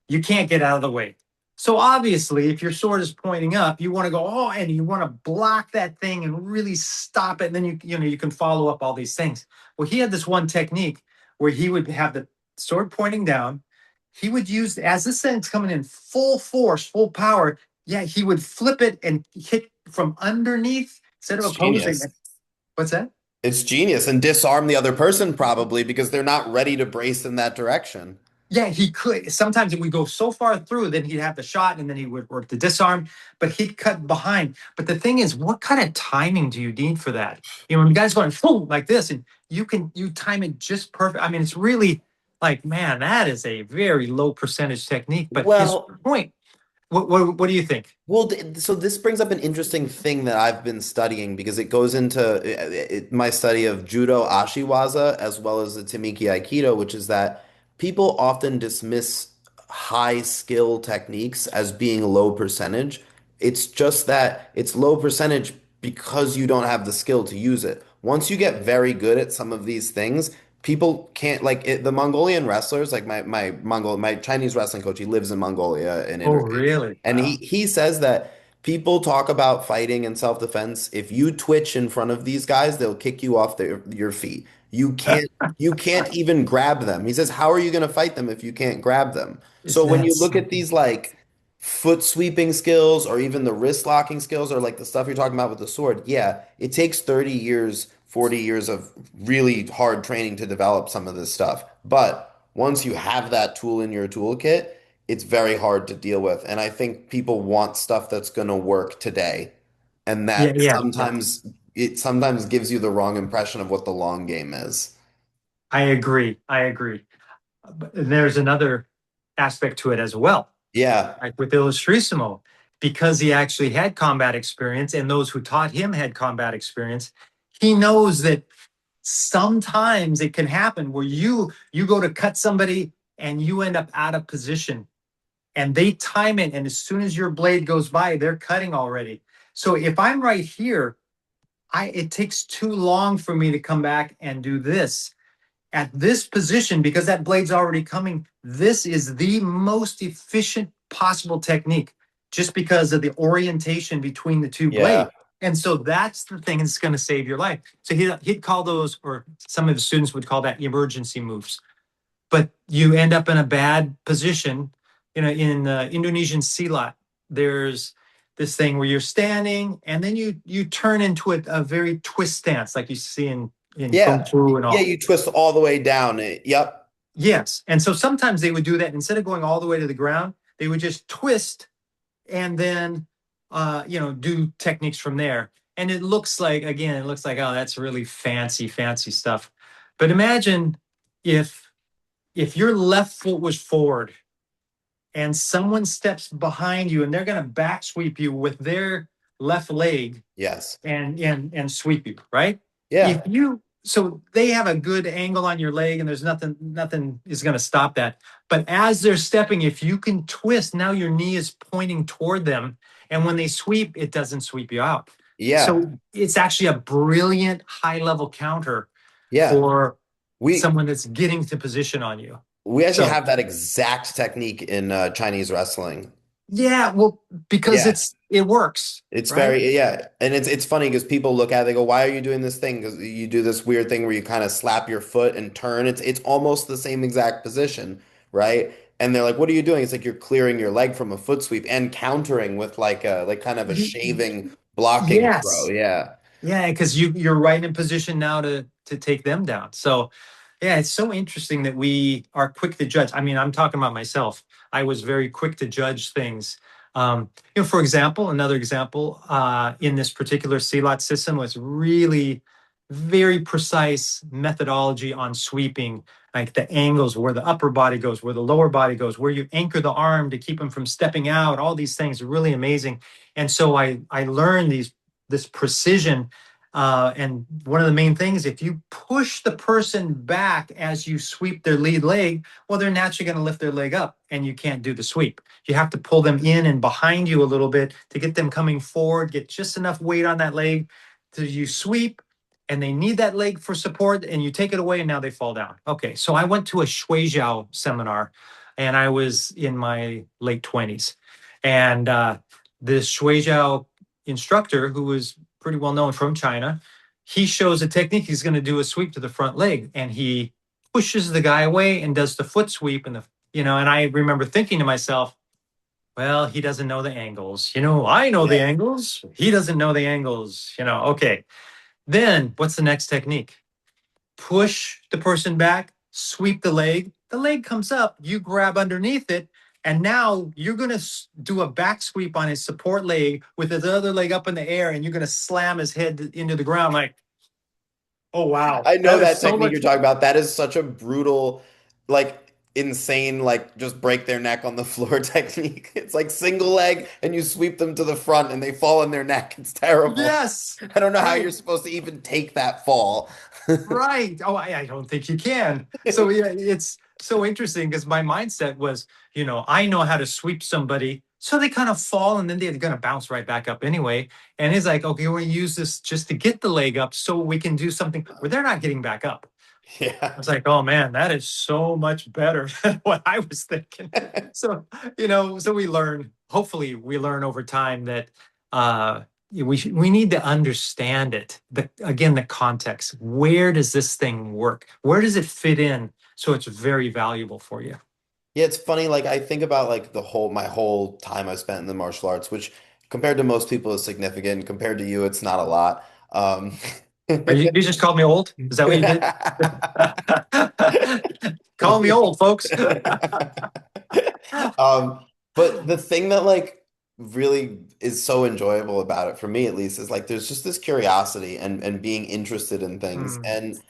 You can't get out of the way. So obviously, if your sword is pointing up, you want to go, oh, and you want to block that thing and really stop it. And then you can follow up all these things. Well, he had this one technique where he would have the sword pointing down. He would use, as this thing's coming in full force, full power, yeah, he would flip it and hit from underneath instead of It's opposing genius. it. What's that? It's genius and disarm the other person probably because they're not ready to brace in that direction. Yeah, he could. Sometimes it would go so far through, then he'd have the shot and then he would work the disarm, but he'd cut behind. But the thing is, what kind of timing do you need for that? When the guy's going boom like this, and you time it just perfect. I mean, it's really like, man, that is a very low percentage technique. But his Well, point, what do you think? Well, so this brings up an interesting thing that I've been studying because it goes into my study of Judo Ashiwaza as well as the Tamiki Aikido, which is that people often dismiss high skill techniques as being low percentage. It's just that it's low percentage because you don't have the skill to use it. Once you get very good at some of these things, people can't the Mongolian wrestlers, like my Chinese wrestling coach, he lives in Mongolia in Oh, Indonesia. really? And he says that people talk about fighting and self-defense. If you twitch in front of these guys, they'll kick you off your feet. You can't even grab them. He says, how are you going to fight them if you can't grab them? So Isn't when that you look at something? these like foot sweeping skills or even the wrist locking skills or like the stuff you're talking about with the sword, yeah, it takes 30 years, 40 years of really hard training to develop some of this stuff. But once you have that tool in your toolkit, it's very hard to deal with. And I think people want stuff that's going to work today. And Yeah, that yeah, yeah. sometimes gives you the wrong impression of what the long game is. I agree. I agree. But there's another aspect to it as well. Yeah. Like with Illustrissimo, because he actually had combat experience and those who taught him had combat experience, he knows that sometimes it can happen where you go to cut somebody and you end up out of position and they time it, and as soon as your blade goes by, they're cutting already. So if I'm right here, it takes too long for me to come back and do this at this position because that blade's already coming. This is the most efficient possible technique just because of the orientation between the two Yeah. blades. And so that's the thing that's going to save your life. So he'd call those, or some of the students would call that emergency moves. But you end up in a bad position. In Indonesian Silat, there's this thing where you're standing and then you turn into a very twist stance like you see in Kung Yeah. Fu and Yeah, all. you twist all the way down. Yep. Yes. And so sometimes they would do that. Instead of going all the way to the ground, they would just twist and then, do techniques from there. And it looks like, again, it looks like, oh, that's really fancy, fancy stuff. But imagine if your left foot was forward and someone steps behind you and they're going to back sweep you with their left leg Yes. and sweep you, right? If Yeah. you so they have a good angle on your leg and there's nothing is going to stop that. But as they're stepping, if you can twist, now your knee is pointing toward them, and when they sweep, it doesn't sweep you out. Yeah. So it's actually a brilliant high level counter Yeah. for We someone that's getting to position on you. we actually So have that exact technique in Chinese wrestling. yeah, well, because Yeah. it works, It's right? very, yeah. And it's funny because people look at it, they go, why are you doing this thing? Because you do this weird thing where you kind of slap your foot and turn. It's almost the same exact position, right? And they're like, what are you doing? It's like you're clearing your leg from a foot sweep and countering with like kind of a shaving blocking throw. Yes. Yeah. Yeah, because you're right in position now to take them down. So yeah, it's so interesting that we are quick to judge. I mean, I'm talking about myself. I was very quick to judge things. For example, another example in this particular CLOT system was really very precise methodology on sweeping, like the angles, where the upper body goes, where the lower body goes, where you anchor the arm to keep them from stepping out. All these things are really amazing. And so I learned this precision. And one of the main things, if you push the person back as you sweep their lead leg, well, they're naturally going to lift their leg up and you can't do the sweep. You have to pull them in and behind you a little bit to get them coming forward, get just enough weight on that leg to you sweep, and they need that leg for support, and you take it away and now they fall down. Okay, so I went to a Shuai Jiao seminar and I was in my late 20s. And this Shuai Jiao instructor, who was pretty well known from China, he shows a technique. He's going to do a sweep to the front leg and he pushes the guy away and does the foot sweep. And I remember thinking to myself, well, he doesn't know the angles. I know the angles. He doesn't know the angles. Okay. Then what's the next technique? Push the person back, sweep the leg. The leg comes up, you grab underneath it, and now you're going to do a back sweep on his support leg with his other leg up in the air, and you're going to slam his head into the ground like, oh, wow. I know That is that so technique much. you're talking about. That is such a brutal, like insane, like just break their neck on the floor technique. It's like single leg and you sweep them to the front and they fall on their neck. It's terrible. Yes. I don't know how Right. you're supposed to even take that fall. Right. Oh, I don't think you can. So yeah, it's so interesting because my mindset was, I know how to sweep somebody. So they kind of fall and then they're going to bounce right back up anyway. And he's like, okay, we're going to use this just to get the leg up so we can do something where they're not getting back up. I Yeah. was like, oh man, that is so much better than what I was thinking. So, so hopefully we learn over time that we need to understand it. The context. Where does this thing work? Where does it fit in? So it's very valuable for you. Yeah, it's funny. Like I think about like my whole time I spent in the martial arts, which compared to most people is significant. Compared to you, it's not a lot. You just called me old? Is that what you did? Call me old, folks. Um, but the thing that like really is so enjoyable about it, for me at least, is like there's just this curiosity and being interested in things. Mm, And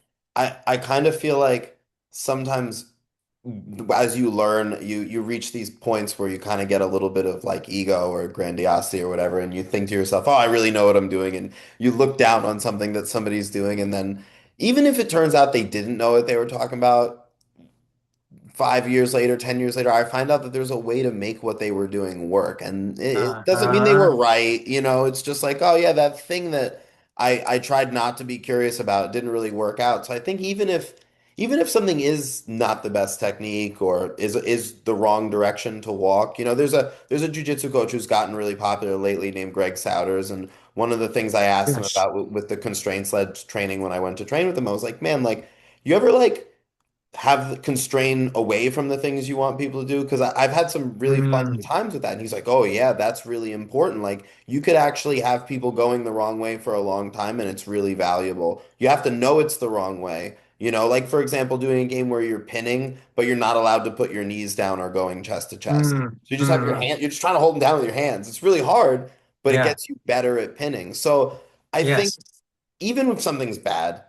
I kind of feel like sometimes as you learn, you reach these points where you kind of get a little bit of like ego or grandiosity or whatever, and you think to yourself, "Oh, I really know what I'm doing," and you look down on something that somebody's doing, and then even if it turns out they didn't know what they were talking about, 5 years later, 10 years later, I find out that there's a way to make what they were doing work. And it doesn't mean they uh-huh. were right. It's just like, oh yeah, that thing that I tried not to be curious about didn't really work out. So I think even if something is not the best technique or is the wrong direction to walk, there's a jujitsu coach who's gotten really popular lately named Greg Souders. And one of the things I asked him Yes. about with the constraints-led training when I went to train with him, I was like, man, like you ever like have constrain away from the things you want people to do? Because I've had some really fun Mm, times with that. And he's like, oh, yeah, that's really important. Like, you could actually have people going the wrong way for a long time, and it's really valuable. You have to know it's the wrong way. Like, for example, doing a game where you're pinning, but you're not allowed to put your knees down or going chest to chest. mm, So you just have your mm. hand, you're just trying to hold them down with your hands. It's really hard, but it Yeah. gets you better at pinning. So I think Yes. even if something's bad,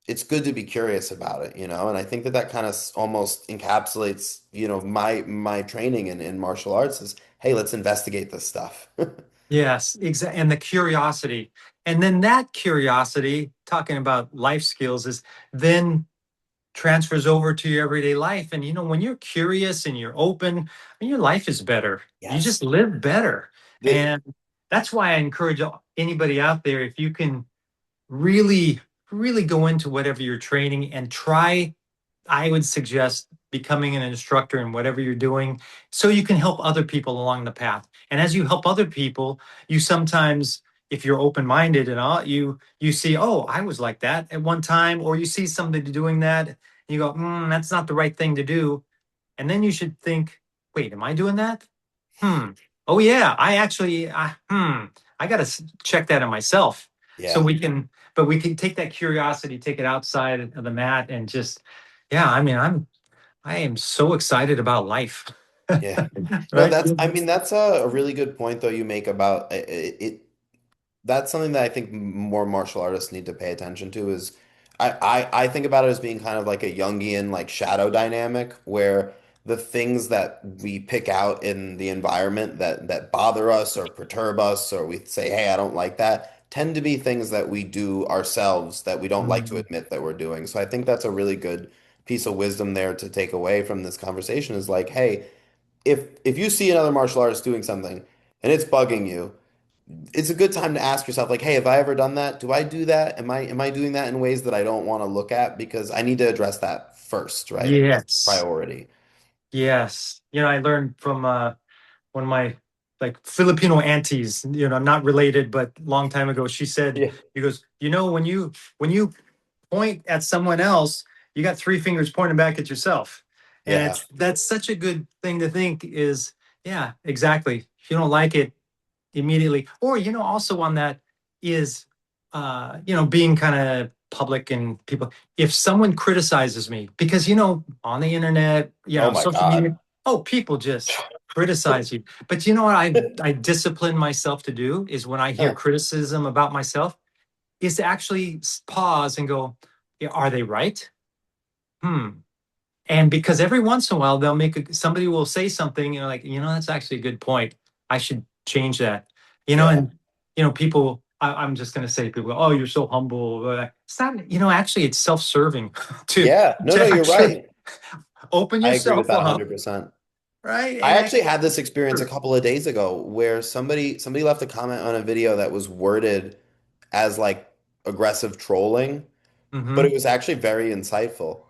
it's good to be curious about it, and I think that that kind of almost encapsulates, my training in martial arts is, hey, let's investigate this stuff. Yes, exactly. And the curiosity. And then that curiosity, talking about life skills, is then transfers over to your everyday life. And when you're curious and you're open, your life is better. You Yes. just live better. The, And that's why I encourage anybody out there, if you can really, really go into whatever you're training and try, I would suggest becoming an instructor in whatever you're doing so you can help other people along the path. And as you help other people, you sometimes, if you're open-minded and all, you see, oh, I was like that at one time, or you see somebody doing that, and you go, that's not the right thing to do. And then you should think, wait, am I doing that? Hmm. Oh yeah, I actually, I got to check that on myself. So yeah. but we can take that curiosity, take it outside of the mat, and just, yeah. I am so excited about life. Yeah. No, Right? I mean, that's a really good point though you make about it. that's something that I think more martial artists need to pay attention to is I think about it as being kind of like a Jungian like shadow dynamic where the things that we pick out in the environment that bother us or perturb us or we say, hey, I don't like that, tend to be things that we do ourselves that we don't like to Mm. admit that we're doing. So I think that's a really good piece of wisdom there to take away from this conversation is like, hey, if you see another martial artist doing something and it's bugging you, it's a good time to ask yourself, like, hey, have I ever done that? Do I do that? Am I doing that in ways that I don't want to look at? Because I need to address that first, right? Like that's the Yes. priority. Yes. I learned from one of my like Filipino aunties, not related, but long time ago, she said, Yeah. he goes, when you point at someone else, you got three fingers pointing back at yourself. And Yeah. that's such a good thing to think is, yeah, exactly. If you don't like it, immediately. Or, also on that is, being kind of public and people, if someone criticizes me, because, on the internet, Oh my social God. media, oh, people just criticize you. But you know what I discipline myself to do is when I hear Huh. criticism about myself, is to actually pause and go, yeah, are they right? Hmm. And because every once in a while somebody will say something, like, that's actually a good point. I should change that. Yeah. And people, I'm just gonna say people go, oh, you're so humble. It's not, actually it's self-serving to Yeah. No, no, to you're actually right. open I agree with yourself that up, 100%. right? I And actually actually, had this experience a couple of days ago where somebody left a comment on a video that was worded as like aggressive trolling. But it mm-hmm. was actually very insightful.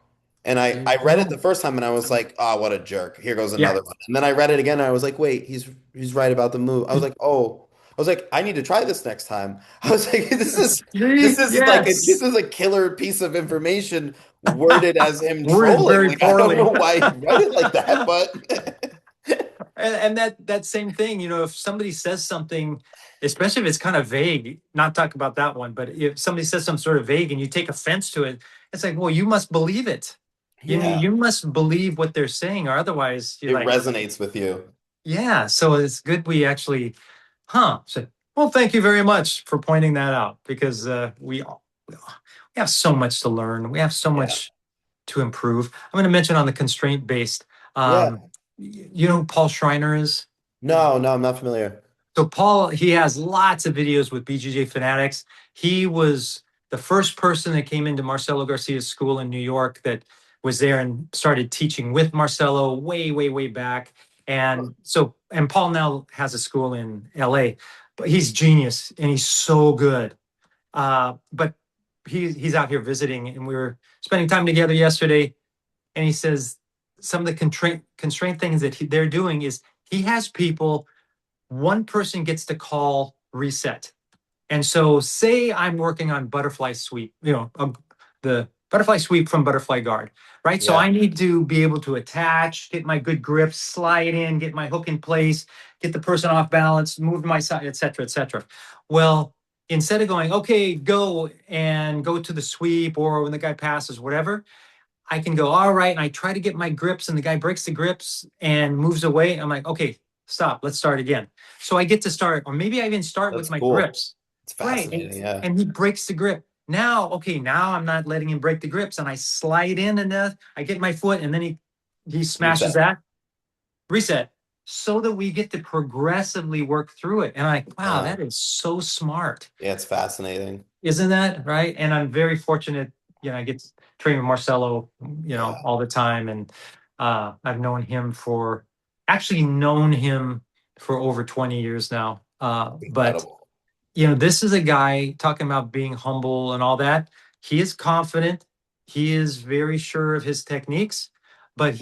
And There I you read it go. the first time and I was like, oh, what a jerk. Here goes Yeah. another one. And then I read it again and I was like, wait, he's right about the move. I was like, oh, I was like, I need to try this next time. I was like, this is like this Yes. is a killer piece of information worded as him Worded trolling. very Like, I don't know poorly. why he wrote it like that, but And that same thing, if somebody says something, especially if it's kind of vague, not talk about that one, but if somebody says some sort of vague and you take offense to it, it's like, well, you must believe it. yeah, You must believe what they're saying, or otherwise you're it like, resonates with you. yeah. So it's good we actually, so, well, thank you very much for pointing that out because we have so much to learn. We have so Yeah. much to improve. I'm going to mention on the constraint based. Yeah. You know who Paul Schreiner is? No, no, I'm not familiar. So Paul, he has lots of videos with BJJ fanatics. He was the first person that came into Marcelo Garcia's school in New York that was there and started teaching with Marcelo way, way, way back. And Paul now has a school in LA, but he's genius and he's so good. But he's out here visiting, and we were spending time together yesterday. And he says some of the constraint things that they're doing is he has people, one person gets to call reset. And so, say I'm working on butterfly sweep, the butterfly sweep from butterfly guard, right? So Yeah. I need to be able to attach, get my good grip, slide in, get my hook in place, get the person off balance, move to my side, et cetera, et cetera. Well, instead of going, okay, go to the sweep, or when the guy passes, whatever, I can go, all right. And I try to get my grips and the guy breaks the grips and moves away. I'm like, okay, stop. Let's start again. So I get to start, or maybe I even start with That's my cool. grips. It's Right. And, fascinating. Yeah. and he breaks the grip. Now I'm not letting him break the grips and I slide in and I get my foot and then he smashes Reset. that, reset, so that we get to progressively work through it. And I'm like, wow, Yeah. that is so smart. Yeah, it's fascinating. Isn't that right? And I'm very fortunate, I get to train with Marcelo, Yeah. all the time. And I've known him for over 20 years now. But, Incredible. this is a guy talking about being humble and all that. He is confident. He is very sure of his techniques, but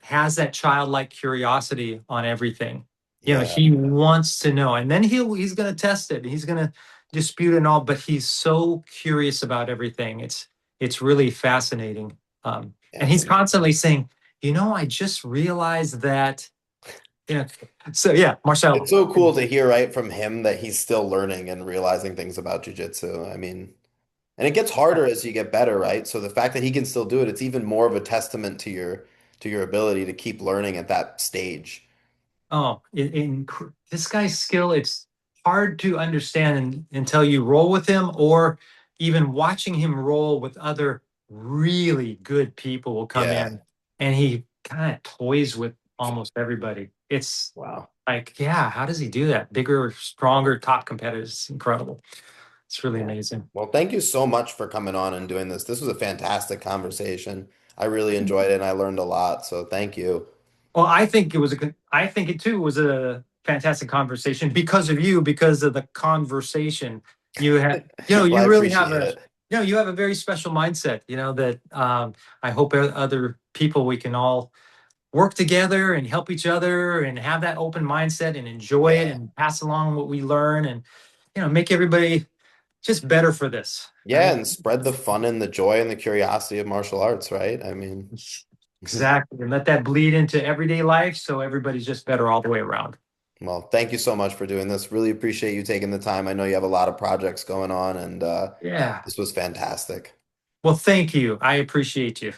has that childlike curiosity on everything. Yeah. He wants to know, and then he's going to test it. He's going to dispute it and all, but he's so curious about everything. It's really fascinating. Yeah, And it's he's amazing. constantly saying, I just realized that, you know, so yeah, Marcel. It's so cool to hear, right, from him that he's still learning and realizing things about jujitsu. I mean, and it gets harder as you get better, right? So the fact that he can still do it, it's even more of a testament to your ability to keep learning at that stage. Oh, this guy's skill, it's hard to understand until you roll with him, or even watching him roll with other really good people will come Yeah. in, and he kind of toys with almost everybody. It's Wow. like, yeah, how does he do that? Bigger, stronger, top competitors. It's incredible. It's really Yeah. amazing. Well, thank you so much for coming on and doing this. This was a fantastic conversation. I really enjoyed it and I learned a lot. So thank you. Well, I think it too was a fantastic conversation because of you, because of the conversation you had. Well, You I really have appreciate a, it. you have a very special mindset. That I hope other people, we can all work together and help each other and have that open mindset and enjoy it Yeah. and pass along what we learn, and make everybody just better for this. Yeah, and spread the fun and the joy and the curiosity of martial arts, right? I mean, Exactly. And let that bleed into everyday life so everybody's just better all the way around. well, thank you so much for doing this. Really appreciate you taking the time. I know you have a lot of projects going on, and Yeah. this was fantastic. Well, thank you. I appreciate you.